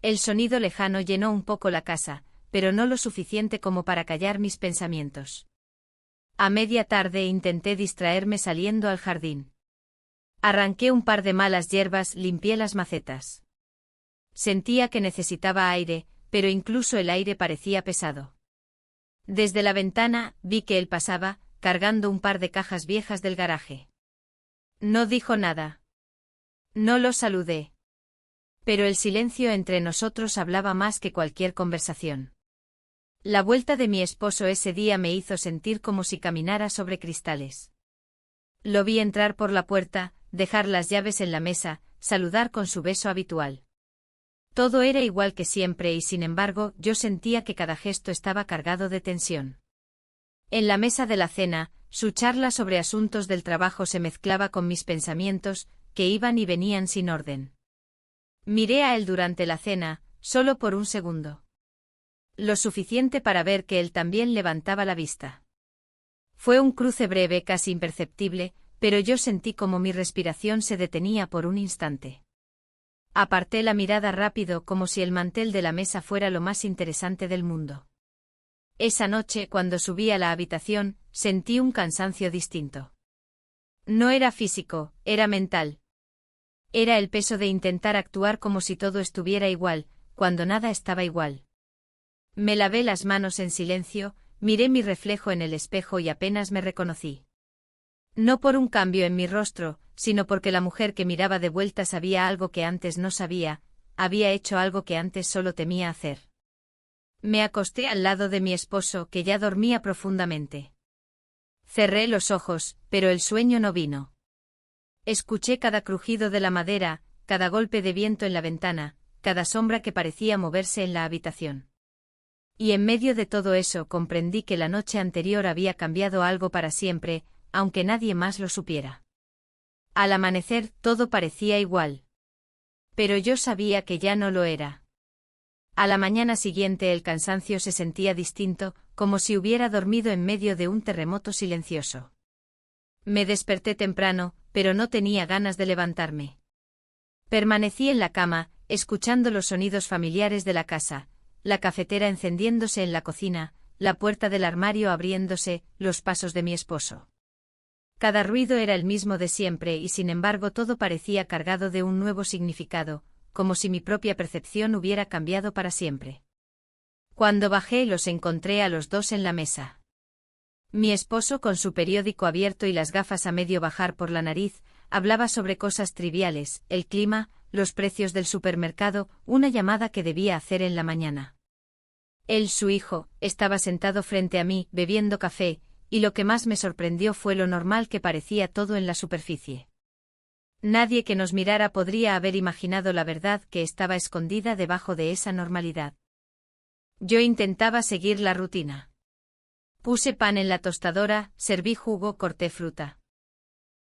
El sonido lejano llenó un poco la casa, pero no lo suficiente como para callar mis pensamientos. A media tarde intenté distraerme saliendo al jardín. Arranqué un par de malas hierbas, limpié las macetas. Sentía que necesitaba aire, pero incluso el aire parecía pesado. Desde la ventana, vi que él pasaba, cargando un par de cajas viejas del garaje. No dijo nada. No lo saludé. Pero el silencio entre nosotros hablaba más que cualquier conversación. La vuelta de mi esposo ese día me hizo sentir como si caminara sobre cristales. Lo vi entrar por la puerta, dejar las llaves en la mesa, saludar con su beso habitual. Todo era igual que siempre y sin embargo yo sentía que cada gesto estaba cargado de tensión. En la mesa de la cena, su charla sobre asuntos del trabajo se mezclaba con mis pensamientos, que iban y venían sin orden. Miré a él durante la cena, solo por un segundo. Lo suficiente para ver que él también levantaba la vista. Fue un cruce breve, casi imperceptible, pero yo sentí como mi respiración se detenía por un instante. Aparté la mirada rápido como si el mantel de la mesa fuera lo más interesante del mundo. Esa noche, cuando subí a la habitación, sentí un cansancio distinto. No era físico, era mental. Era el peso de intentar actuar como si todo estuviera igual, cuando nada estaba igual. Me lavé las manos en silencio, miré mi reflejo en el espejo y apenas me reconocí. No por un cambio en mi rostro, sino porque la mujer que miraba de vuelta sabía algo que antes no sabía, había hecho algo que antes solo temía hacer. Me acosté al lado de mi esposo, que ya dormía profundamente. Cerré los ojos, pero el sueño no vino. Escuché cada crujido de la madera, cada golpe de viento en la ventana, cada sombra que parecía moverse en la habitación. Y en medio de todo eso comprendí que la noche anterior había cambiado algo para siempre, aunque nadie más lo supiera. Al amanecer todo parecía igual. Pero yo sabía que ya no lo era. A la mañana siguiente el cansancio se sentía distinto, como si hubiera dormido en medio de un terremoto silencioso. Me desperté temprano, pero no tenía ganas de levantarme. Permanecí en la cama, escuchando los sonidos familiares de la casa, la cafetera encendiéndose en la cocina, la puerta del armario abriéndose, los pasos de mi esposo. Cada ruido era el mismo de siempre y sin embargo todo parecía cargado de un nuevo significado, como si mi propia percepción hubiera cambiado para siempre. Cuando bajé los encontré a los dos en la mesa. Mi esposo, con su periódico abierto y las gafas a medio bajar por la nariz, hablaba sobre cosas triviales, el clima, los precios del supermercado, una llamada que debía hacer en la mañana. Él, su hijo, estaba sentado frente a mí, bebiendo café, y lo que más me sorprendió fue lo normal que parecía todo en la superficie. Nadie que nos mirara podría haber imaginado la verdad que estaba escondida debajo de esa normalidad. Yo intentaba seguir la rutina. Puse pan en la tostadora, serví jugo, corté fruta.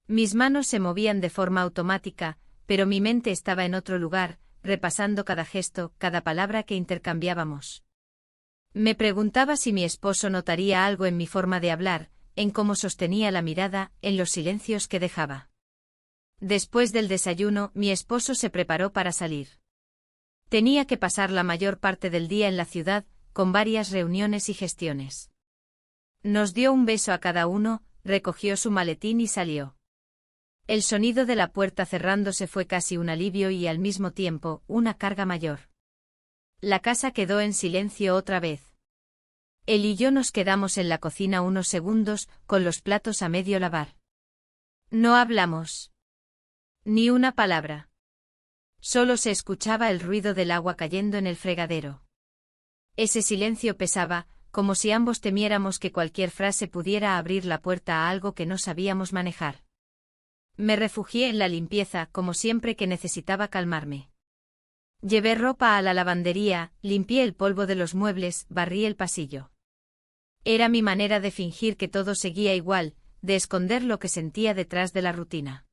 Mis manos se movían de forma automática, pero mi mente estaba en otro lugar, repasando cada gesto, cada palabra que intercambiábamos. Me preguntaba si mi esposo notaría algo en mi forma de hablar, en cómo sostenía la mirada, en los silencios que dejaba. Después del desayuno, mi esposo se preparó para salir. Tenía que pasar la mayor parte del día en la ciudad, con varias reuniones y gestiones. Nos dio un beso a cada uno, recogió su maletín y salió. El sonido de la puerta cerrándose fue casi un alivio y al mismo tiempo, una carga mayor. La casa quedó en silencio otra vez. Él y yo nos quedamos en la cocina unos segundos, con los platos a medio lavar. No hablamos. Ni una palabra. Solo se escuchaba el ruido del agua cayendo en el fregadero. Ese silencio pesaba, como si ambos temiéramos que cualquier frase pudiera abrir la puerta a algo que no sabíamos manejar. Me refugié en la limpieza, como siempre que necesitaba calmarme. Llevé ropa a la lavandería, limpié el polvo de los muebles, barrí el pasillo. Era mi manera de fingir que todo seguía igual, de esconder lo que sentía detrás de la rutina.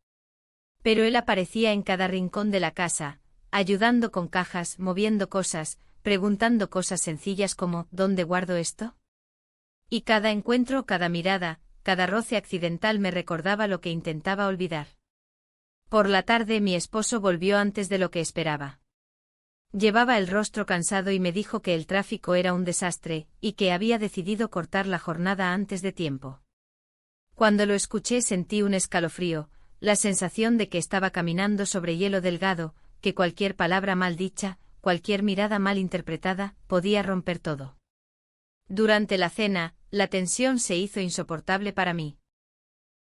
Pero él aparecía en cada rincón de la casa, ayudando con cajas, moviendo cosas, preguntando cosas sencillas como ¿dónde guardo esto? Y cada encuentro, cada mirada, cada roce accidental me recordaba lo que intentaba olvidar. Por la tarde mi esposo volvió antes de lo que esperaba. Llevaba el rostro cansado y me dijo que el tráfico era un desastre, y que había decidido cortar la jornada antes de tiempo. Cuando lo escuché sentí un escalofrío, la sensación de que estaba caminando sobre hielo delgado, que cualquier palabra mal dicha, cualquier mirada mal interpretada, podía romper todo. Durante la cena, la tensión se hizo insoportable para mí.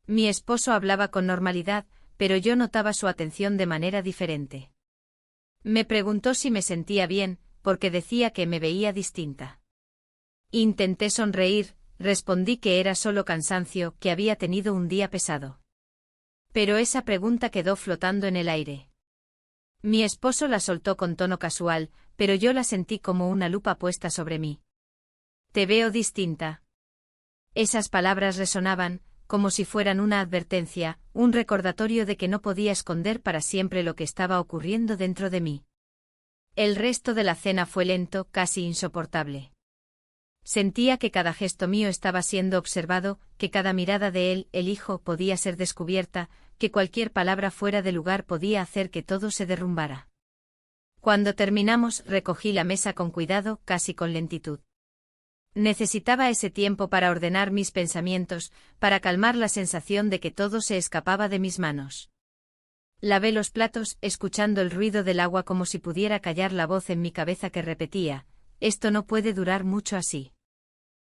Mi esposo hablaba con normalidad, pero yo notaba su atención de manera diferente. Me preguntó si me sentía bien, porque decía que me veía distinta. Intenté sonreír, respondí que era solo cansancio, que había tenido un día pesado. Pero esa pregunta quedó flotando en el aire. Mi esposo la soltó con tono casual, pero yo la sentí como una lupa puesta sobre mí. Te veo distinta. Esas palabras resonaban, como si fueran una advertencia, un recordatorio de que no podía esconder para siempre lo que estaba ocurriendo dentro de mí. El resto de la cena fue lento, casi insoportable. Sentía que cada gesto mío estaba siendo observado, que cada mirada de él, el hijo, podía ser descubierta, que cualquier palabra fuera de lugar podía hacer que todo se derrumbara. Cuando terminamos, recogí la mesa con cuidado, casi con lentitud. Necesitaba ese tiempo para ordenar mis pensamientos, para calmar la sensación de que todo se escapaba de mis manos. Lavé los platos, escuchando el ruido del agua como si pudiera callar la voz en mi cabeza que repetía, «Esto no puede durar mucho así».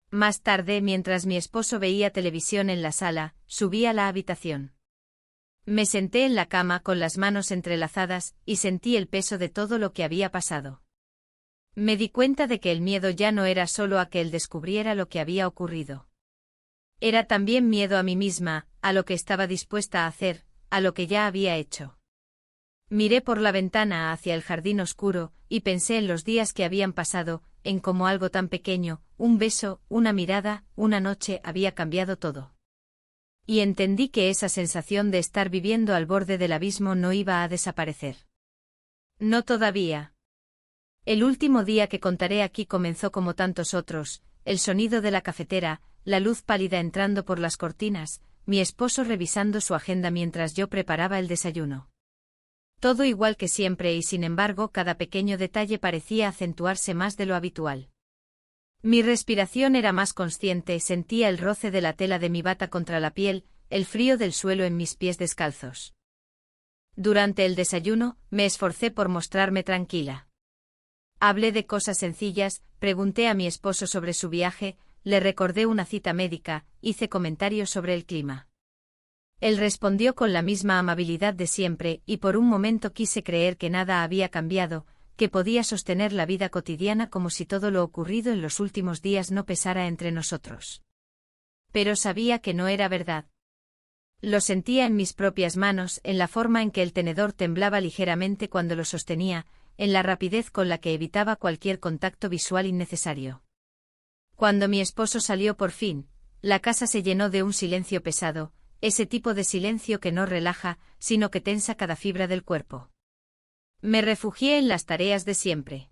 Más tarde, mientras mi esposo veía televisión en la sala, subí a la habitación. Me senté en la cama con las manos entrelazadas, y sentí el peso de todo lo que había pasado. Me di cuenta de que el miedo ya no era solo a que él descubriera lo que había ocurrido. Era también miedo a mí misma, a lo que estaba dispuesta a hacer, a lo que ya había hecho. Miré por la ventana hacia el jardín oscuro, y pensé en los días que habían pasado, en cómo algo tan pequeño, un beso, una mirada, una noche había cambiado todo. Y entendí que esa sensación de estar viviendo al borde del abismo no iba a desaparecer. No todavía. El último día que contaré aquí comenzó como tantos otros, el sonido de la cafetera, la luz pálida entrando por las cortinas, mi esposo revisando su agenda mientras yo preparaba el desayuno. Todo igual que siempre y sin embargo cada pequeño detalle parecía acentuarse más de lo habitual. Mi respiración era más consciente, sentía el roce de la tela de mi bata contra la piel, el frío del suelo en mis pies descalzos. Durante el desayuno, me esforcé por mostrarme tranquila. Hablé de cosas sencillas, pregunté a mi esposo sobre su viaje, le recordé una cita médica, hice comentarios sobre el clima. Él respondió con la misma amabilidad de siempre, y por un momento quise creer que nada había cambiado, que podía sostener la vida cotidiana como si todo lo ocurrido en los últimos días no pesara entre nosotros. Pero sabía que no era verdad. Lo sentía en mis propias manos, en la forma en que el tenedor temblaba ligeramente cuando lo sostenía, en la rapidez con la que evitaba cualquier contacto visual innecesario. Cuando mi esposo salió por fin, la casa se llenó de un silencio pesado, ese tipo de silencio que no relaja, sino que tensa cada fibra del cuerpo. Me refugié en las tareas de siempre.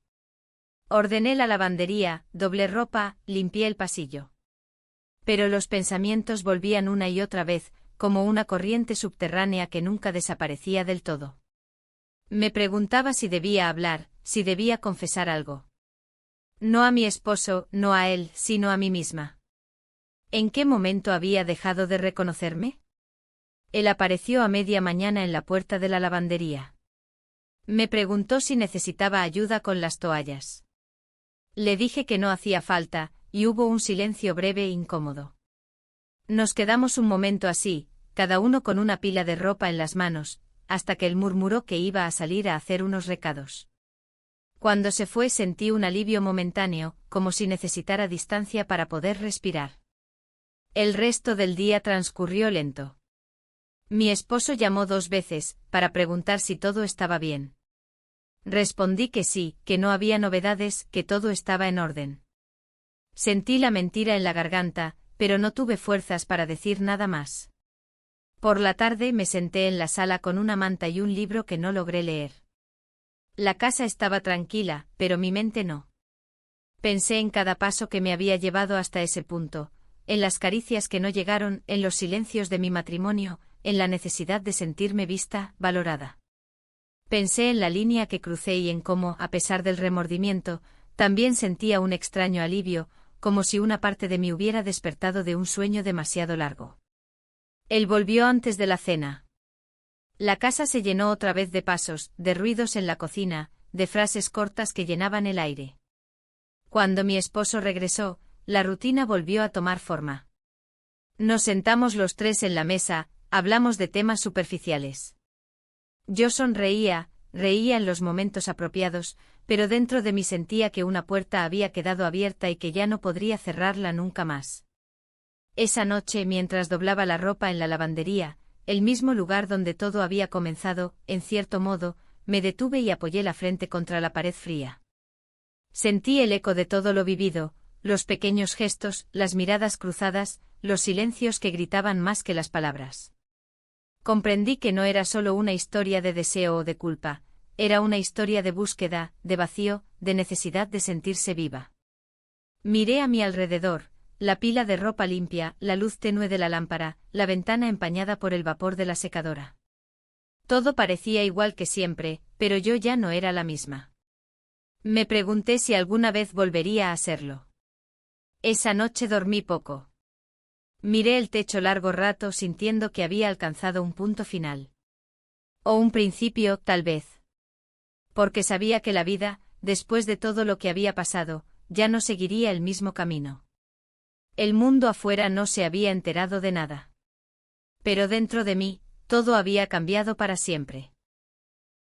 Ordené la lavandería, doblé ropa, limpié el pasillo. Pero los pensamientos volvían una y otra vez, como una corriente subterránea que nunca desaparecía del todo. Me preguntaba si debía hablar, si debía confesar algo. No a mi esposo, no a él, sino a mí misma. ¿En qué momento había dejado de reconocerme? Él apareció a media mañana en la puerta de la lavandería. Me preguntó si necesitaba ayuda con las toallas. Le dije que no hacía falta, y hubo un silencio breve e incómodo. Nos quedamos un momento así, cada uno con una pila de ropa en las manos, hasta que él murmuró que iba a salir a hacer unos recados. Cuando se fue sentí un alivio momentáneo, como si necesitara distancia para poder respirar. El resto del día transcurrió lento. Mi esposo llamó 2 veces, para preguntar si todo estaba bien. Respondí que sí, que no había novedades, que todo estaba en orden. Sentí la mentira en la garganta, pero no tuve fuerzas para decir nada más. Por la tarde me senté en la sala con una manta y un libro que no logré leer. La casa estaba tranquila, pero mi mente no. Pensé en cada paso que me había llevado hasta ese punto, en las caricias que no llegaron, en los silencios de mi matrimonio, en la necesidad de sentirme vista, valorada. Pensé en la línea que crucé y en cómo, a pesar del remordimiento, también sentía un extraño alivio, como si una parte de mí hubiera despertado de un sueño demasiado largo. Él volvió antes de la cena. La casa se llenó otra vez de pasos, de ruidos en la cocina, de frases cortas que llenaban el aire. Cuando mi esposo regresó, la rutina volvió a tomar forma. Nos sentamos los 3 en la mesa, hablamos de temas superficiales. Yo sonreía, reía en los momentos apropiados, pero dentro de mí sentía que una puerta había quedado abierta y que ya no podría cerrarla nunca más. Esa noche, mientras doblaba la ropa en la lavandería, el mismo lugar donde todo había comenzado, en cierto modo, me detuve y apoyé la frente contra la pared fría. Sentí el eco de todo lo vivido, los pequeños gestos, las miradas cruzadas, los silencios que gritaban más que las palabras. Comprendí que no era solo una historia de deseo o de culpa, era una historia de búsqueda, de vacío, de necesidad de sentirse viva. Miré a mi alrededor, la pila de ropa limpia, la luz tenue de la lámpara, la ventana empañada por el vapor de la secadora. Todo parecía igual que siempre, pero yo ya no era la misma. Me pregunté si alguna vez volvería a serlo. Esa noche dormí poco. Miré el techo largo rato sintiendo que había alcanzado un punto final. O un principio, tal vez. Porque sabía que la vida, después de todo lo que había pasado, ya no seguiría el mismo camino. El mundo afuera no se había enterado de nada. Pero dentro de mí, todo había cambiado para siempre.